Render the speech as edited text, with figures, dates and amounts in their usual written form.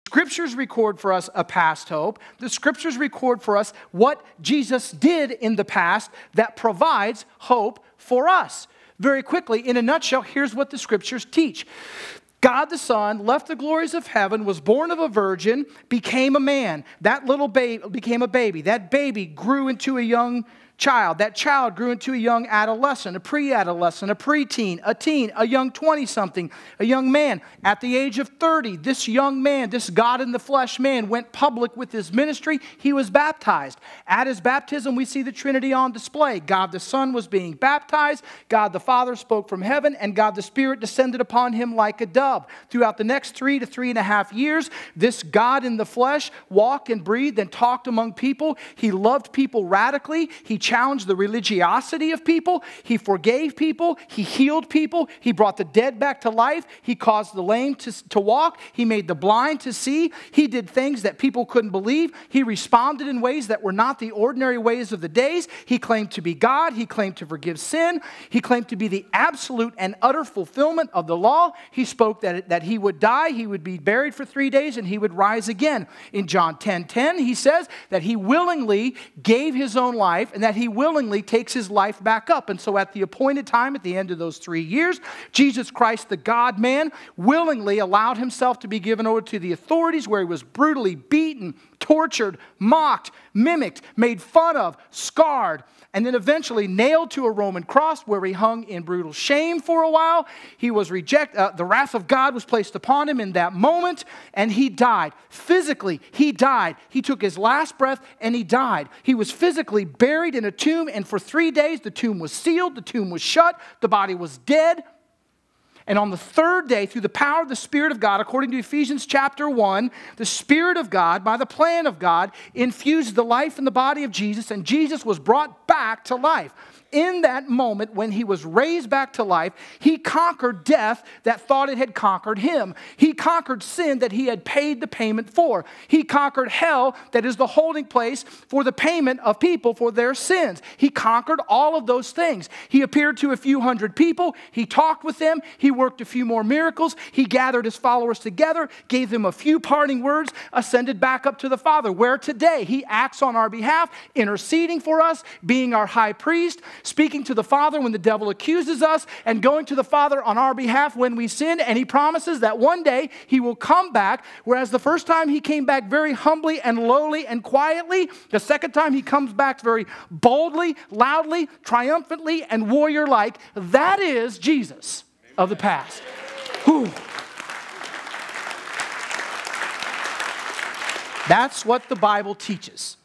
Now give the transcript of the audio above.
Scriptures record for us a past hope. The Scriptures record for us what Jesus did in the past that provides hope for us. Very quickly, in a nutshell, here's what the Scriptures teach. God the Son left the glories of heaven, was born of a virgin, became a man. That little baby became a baby. That baby grew into a young child. That child grew into a young adolescent, a pre-adolescent, a preteen, a teen, a young 20-something, a young man. At the age of 30, this young man, this God-in-the-flesh man, went public with his ministry. He was baptized. At his baptism, we see the Trinity on display. God the Son was being baptized. God the Father spoke from heaven, and God the Spirit descended upon him like a dove. Throughout the next 3 to 3.5 years, this God in the flesh walked and breathed and talked among people. He loved people radically. He challenged the religiosity of people. He forgave people. He healed people. He brought the dead back to life. He caused the lame to walk. He made the blind to see. He did things that people couldn't believe. He responded in ways that were not the ordinary ways of the days. He claimed to be God. He claimed to forgive sin. He claimed to be the absolute and utter fulfillment of the law. He spoke that he would die, he would be buried for 3 days, and he would rise again. In John 10:10, he says that he willingly gave his own life and that he willingly takes his life back up. And so at the appointed time, at the end of those 3 years, Jesus Christ, the God-man, willingly allowed himself to be given over to the authorities, where he was brutally beaten, tortured, mocked, mimicked, made fun of, scarred, and then eventually nailed to a Roman cross, where he hung in brutal shame for a while. He was rejected. The wrath of God was placed upon him in that moment, and he died. Physically, he died. He took his last breath, and he died. He was physically buried in a tomb, and for 3 days, the tomb was sealed, the tomb was shut, the body was dead. And on the third day, through the power of the Spirit of God, according to Ephesians chapter 1, the Spirit of God, by the plan of God, infused the life in the body of Jesus, and Jesus was brought back to life. In that moment, when he was raised back to life, he conquered death that thought it had conquered him. He conquered sin that he had paid the payment for. He conquered hell, that is the holding place for the payment of people for their sins. He conquered all of those things. He appeared to a few hundred people. He talked with them. He worked a few more miracles. He gathered his followers together, gave them a few parting words, ascended back up to the Father, where today he acts on our behalf, interceding for us, being our high priest, speaking to the Father when the devil accuses us, and going to the Father on our behalf when we sin. And he promises that one day he will come back, whereas the first time he came back very humbly and lowly and quietly, the second time he comes back very boldly, loudly, triumphantly, and warrior-like. That is Jesus of the past. Whew. That's what the Bible teaches.